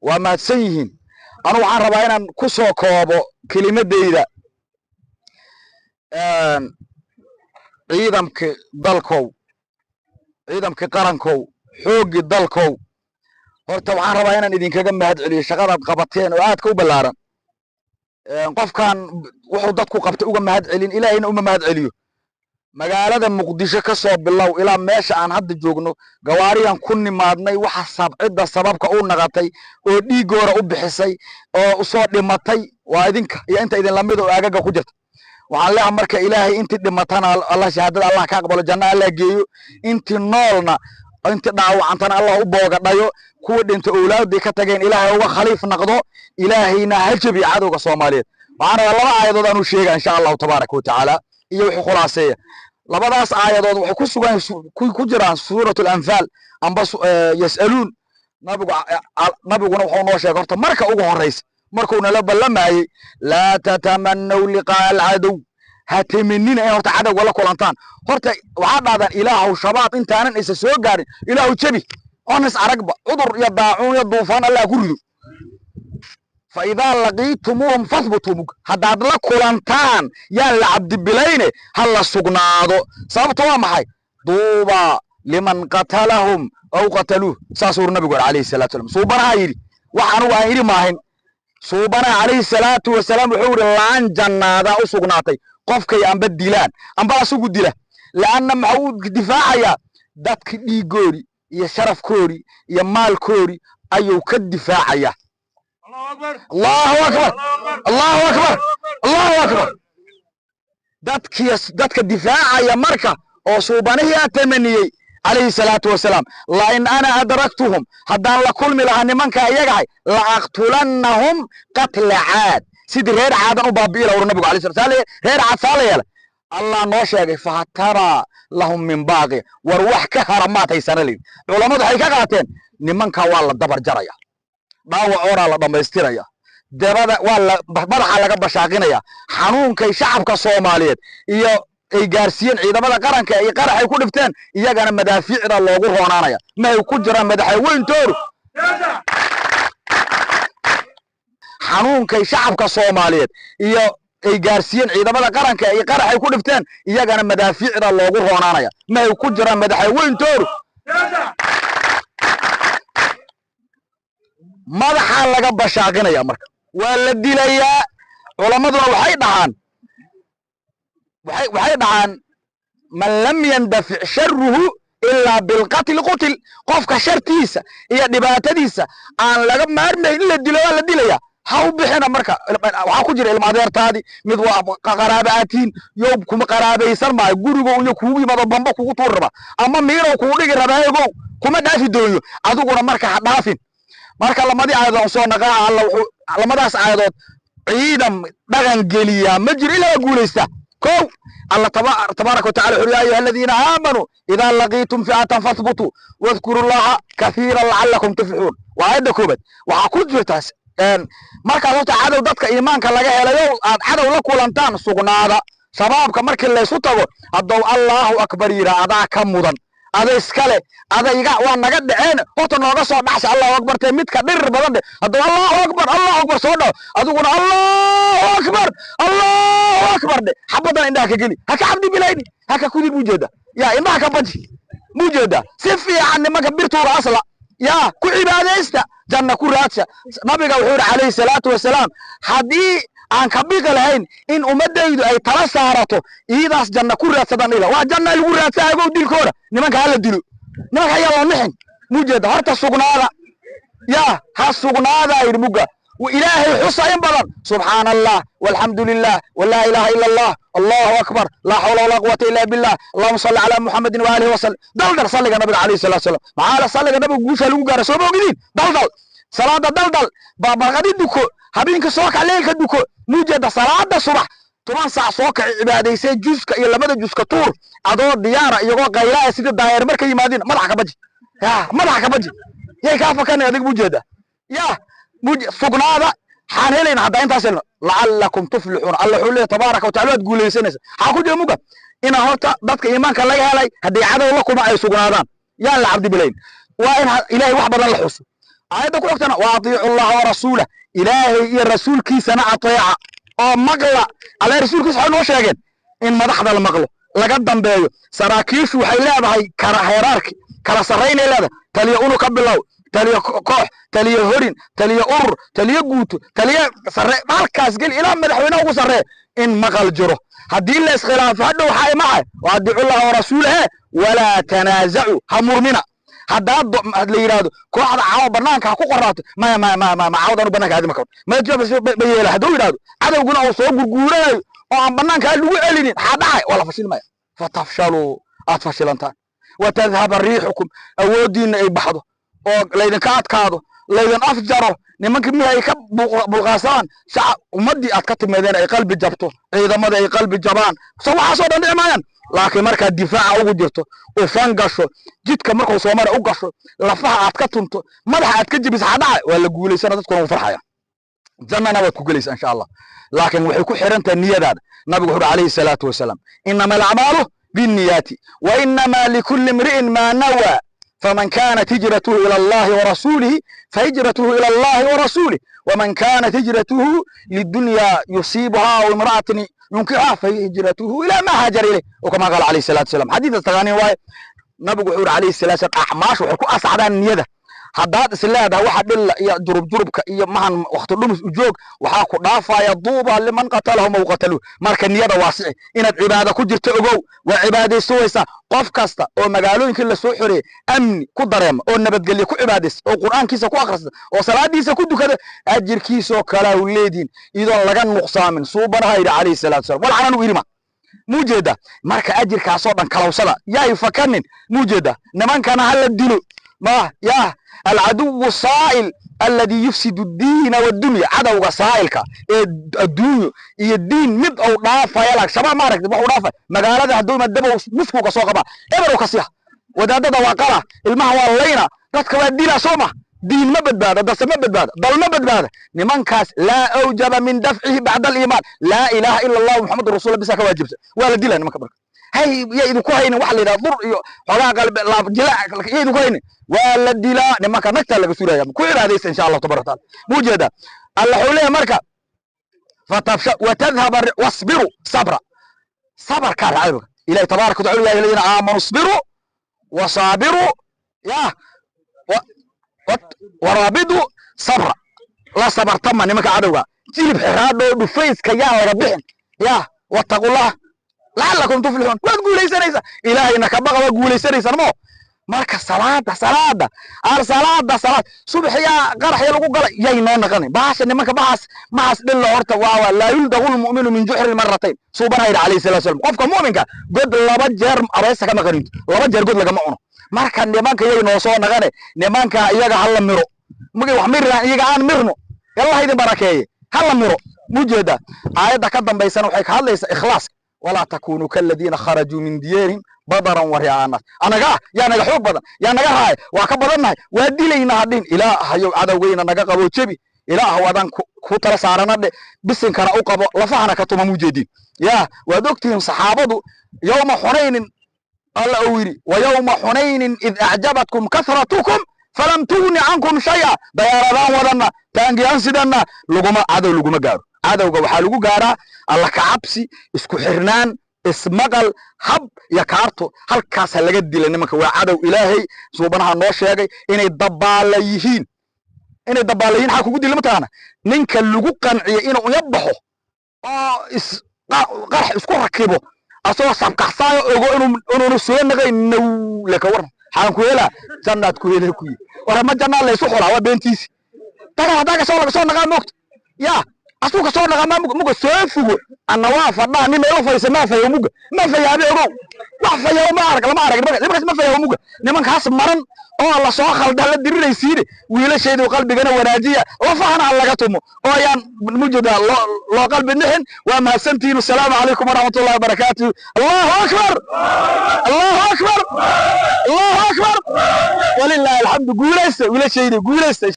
وما تسيهن أنا وعن ربعنا كسو كوابو كلمة ديدا ciidamka dalkow ciidamka qarankow xoogii dalkow horta waxaan rabaa inaan idinkaga mahad celiyo shaqadaad qabateen oo aad ka u balaaran qofkan wuxuu dadku qabtay uga mahad celin ilaahayna uma mahad celiyo magaalada muqdisho ka soo bilow ilaa meesha aan hadda joogno gawaariyan ku nimaadnay waxa sabcida sababka uu naqatay oo dhiigoora u bixisay oo u soo dhimatay waa idinka iyo inta idin lamid oo aagaga ku jirta waxaan leeyahay marka ilaahay intii dhimatana Allah shahaadada Allah ka aqbalo janna Allah geeyo intii noolna intii dhaawacantana Allah u booga dhayo kuwa dhinta awlaadii ka tageen ilaahay uga khaliif noqdo ilaahayna hajabi cadowga Soomaaliyeed waxaan laba aayadood aanu sheegaa insha Allah tabaaraka wa taala iyo wixii khulaaseeya labadaas aayadood waxay ku sugan ku jiraan suuratul anfal amba yasaluun nabiguna wuxuu noo sheegay horta marka ugu horeysa markuu nala ballamaayay la tatamannaw liqaa al-adow hatamanina in horta cadowga la kulantaan horta waxa dhaadan ilaahu shabaab intaanan isa soo gaarin ilaahu jabi onas aragba udur ya daacuun ya duufaan Allah ku rido fa idha laqitumuhum fathbutum hadaad la kulantaan yaa la cabdi bilayne hal sugnaado sababtoo waa maxay duuba liman qatalahum aw qataluhu saasur nabiga alayhi salatu wasallam suubana yiri waxaan waa yiri maahin suubana alayhi salatu wasallam wuxuu yiri laan jannada u sugnaatay qofkay amba dilaan amba asugu dila laana maxuu difaacaya dadka dhiigoori iyo sharafkoori iyo maalkoori ayuu ka difaacaya Allahu akbar Allahu akbar Allahu akbar dadka difaacaya marka oo suubanahi atamaniyay alayhi salatu wasalam la in ana adraktuhum hadan la kulmi laha nimanka iyaga la aqtulannahum qatl aad sidii reer caadan u baabiila uu nabigu alayhi salatu wasalam reer caad saaleeyay Allah noo sheegay fahatara lahum min baaqi war wax ka haramaatay sanalin culimadu waxay ka qaateen nimanka waa la dabar jaraya dhaawacoora la dhameystiraya dabada waa la madaxa laga bashaaqinaya xanuunkay shacabka Soomaaliyeed iyo ay gaarsiin ciidamada qaranka ay qaraxay ku dhifteen iyagana madaafiicda loogu roonaanaya ma ay ku jiraan madaxay weyn tooru xanuunkay shacabka Soomaaliyeed iyo ay gaarsiin ciidamada qaranka ay qaraxay ku dhifteen iyagana madaafiicda loogu roonaanaya ma ay ku jiraan madaxay weyn tooru madaxa laga bashaaqinaya marka waa la dilayaa culamaduna waxay dhahaan man lam yandafi sharruhu illa bil qatl qutil qofka shartiisa iyo dhibaatadiisa aan laga maarmayn la dilo waa la dilaya ha u bixina marka waxa ku jira ilma adeertaadi mid waa qaraabatiin yoob kuma qaraabaysan ma guriga iyo kuugu yimado bamba kugu tuuraba ama miiro kugu dhigi rabaayo kuma dhaafi dooyo adiguna marka ha dhaafin marka lamadii aayadood soo naqaa Allah wuxuu lamadaas aayadood ciidam dhagan geliya ma jiro ilaa guuleysta كو الله تبارك وتعالى يا أيها الذين آمنوا إذا لقيتم فئة فاثبتوا واذكروا الله كثيرا لعلكم تفلحون وعيد كوبت وعقود جرتاس marka horta cadow dadka iimaanka laga helayo aad cadow la kulantaan sugnaada sababka markii la isu tago hadduu Allahu akbar yiraahdo ka mudan ada iskale adayga waa naga dhaceen horta nooga soo dhaxsha Allahu akbar te midka dhir badan hadduu Allahu akbar soo dhaw adiguna Allahu akbar xabadan indhaha ka geli haka cabdi bilayni haka kudi bujeeda ya indhaha ka baji bujeeda si fiican nimanka birtuuga asla ya ku cibaadeysta janna ku raadsha nabiga wuxuu alayhi salatu wasalam hadii aan ka biqi lahayn in ummadaydu ay tala saarato iidaas janna ku raadsadan ila waa janna lagu raadsayo dilkooda nimanka hala dilo nimanka ayaa la mixin mujeeda horta sugnaada ya ha sugnaada irmuga وإلهي حصين بدن سبحان الله والحمد لله ولا إله إلا الله الله أكبر لا حول ولا قوة إلا بالله اللهم صل على محمد وآله وسلم دلدل صلى النبي عليه الصلاة والسلام معانا صلى النبي قوسا لوغارا سو موجودين دلدل صلاة دلدل بابا غادي دوكو habeenka soo kaleelka duko muujada salaada subax 10 saac soo ka cibaadaysay juuska iyo lamada juuska tuur adoo diyaara iyagoo qaylaa sida daayar markay yimaadeen madax ka baji yay ka fakan adig muujada ya sugnaada xaan heleen hadda intaas la'allakum tuflihun Allah xulay tabaaraka wa ta'ala guuleysanaysa ha ku jeemuga ina horta dadka iimaanka laga helay hadii cadow la kuma ay sugnaadaan yaa la cabdi bilayn waa in ilaahay wax badan la xuso آيات كوكتنا وأطيعوا الله ورسوله إلهي يا رسول كي سنة أطيع أو مغلى على رسول كي سحنو شاقين إن مدح ذا المغلى لقدم بيو سراكيش وحيلاد هاي هيراركي كلا سرين إلادا تلي أونو كبلاو تلي كوح تلي هورين تلي أور تلي قوتو تلي سرين مالكاس قل إلا مدحونا وسرين إن مغل جرو هدي الله اسخلاف هدو حي معه وأدعوا الله ورسوله ولا تنازعوا همرمنا هذا اللي يرادو كل واحد عاود برنامج حكوا قراته ما عاود أنا برنامج هذا مكان ما يجيب بيجيله هدول يرادو هذا يقول أو صوب جورة أو عم برنامج هذا اللي قالين هذا ولا فشل ما فتفشلوا أتفشل أنت وتذهب ريحكم أودين أي بحضه أو لين كادو لين أفجره نمك مية يكب بالغاسان شعب ومدي أتكتب مدينة أي قلب جبته إذا مدى أي قلب جبان سوى حصول عند إيمان لكن مركز الدفاع أو جرته وفنقشه جيت كمركز سوامر أو قشه لفها أتكتمته مدح أتكتب بس حدا ولا قولي سنة تكون فرحة جنة نبت كجلس إن شاء الله لكن وحكوا حرنت النية ذا نبي عليه الصلاة والسلام إنما الأعمال بالنيات وإنما لكل امرئ ما نوى فمن كانت هجرته إلى الله ورسوله فهجرته إلى الله ورسوله ومن كانت هجرته للدنيا يصيبها أو امرأة ينكحها فهجرته إلى ما هاجر إليه وكما قال عليه الصلاة والسلام حديث التغاني واي نبي عليه الصلاة والسلام أحماش وحكوا أسعدان النية haddaad is leedahay waxa dhilla iyo durubka iyo mahan waqti dhumis u joog waxa ku dhaafaya duuba liman qatalahum aw qatalu marka niyada waasici inaad cibaado ku jirto ogow waa cibaadeysanaysa qof kasta oo magaalooyinka la soo xirey amni ku dareema oo nabadgelyo ku cibaadeysa oo quraankiisa ku akhristo oo salaadiisa ku dukada ajirkiisa kala u leedin idoo laga nuqsaamin suubanaha alayhi salaatu wasallam wal xanan u irima mujeeda marka ajirkaas oo dhan kalawsada yaay fakanin mujeeda nimankana hal dilo ما يا العدو الصائل الذي يفسد الدين والدنيا عدو صائلك الدنيا هي الدين مد او ضافه يلك شباب ما ركب او ضافه مغالده هدو مدبو مسكو كسو قبا ابرو كسيح ودادده واقره المها واللينا dadka waa dila sooma diin ma badbaado dad ma badbaado dal ma badbaado nimankaas la awjaba min daf'ihi ba'da al-iman la ilaha illa allah muhammadur rasulullah bisa ka waajibta wala dila nimanka barka hay yadu ku haynin wax leeyahay dur iyo xogaa qalbi laab jilaa yadu ku haynin wala dila nimanka nagta laga suuraya ku iraadaysa insha Allah tabaraka mujeeda Allah xuleey marka fatafsha wa tadhhab wasbiru sabra sabr ka raayib ilaahi tabaraka wa ta'ala ya ladina amanu isbiru wa sabiru ya ورابدوا صبر لا صبر تم نمك عدوغا جيب حرادو دفيس كيا ربحن يا واتقوا الله لعلكم تفلحون وتقوليسنيسا الهي انك بقى وقوليسنيسا مو marka salaada salaad subax ya qarax ya lagu galay yay noo naqani baasha nimanka baas dhil horta waa la yuldaqul mu'minu min juhri marratayn subhanahu alayhi salatu qofka mu'minka god laba jeer abeesa kama qarin laba jeer god laga ma cuno marka nimanka yay noo soo naqane nimanka iyaga hal miro mugay wax mirna iyaga aan mirno yalla idin barakeeye hal miro mujeeda aayada ka dambaysan waxay ka hadlaysaa ikhlaas wala takunu kal ladina kharaju min diyarihim badaran wa ri'ana anaga ya naga xoog badan ya naga haay waa ka badannahay waa dilayna hadin ilaahayo cadawgeena naga qabo jabi ilaah wadan ku tala saaranade bisin kara u qabo lafahana ka tuma mujeedin ya waa doctiin saxaabadu yawma hunayn alla awiri wa yawma hunayn id a'jabatkum kathratukum falam tughni ankum shay'a bayaradan wadana taangiyan sidana luguma cadow luguma gaaro cadawga waxa lagu gaaraa alla ka cabsi isku xirnaan ismaqal hab ya kaarto halkaas laga dilay nimanka waa cadow ilaahay subhanahu noo sheegay inay dabaalayihiin ha kugu dilay mataana ninka lagu qanciyo inuu yabaxo oo qarax isku rakibo asoo sabqaxsaayo ogo inuu soo naqay naw la ka waran xaan ku hela jannad ku hela ku wara ma jannad la isoo xolaa waa beentiisi daga soo naqa moogto ya asuka soo naqa muga soo fugo anna waa fadhaa nin meel faysa ma fayo muga ma fayaabe ogo wax fayo ma arag nimankaas ma fayo muga nimankaas maran oo la soo khaldan la dirinaysiin wiilashaydu qalbigana wanaajiya oo fahana laga tumo oo ayaan mujada loo qalbi nixin waa mahadsantiin assalamu alaykum wa rahmatullahi wa barakatuh allahu akbar walillahi alhamdu guulaysta wiilashaydu guulaysta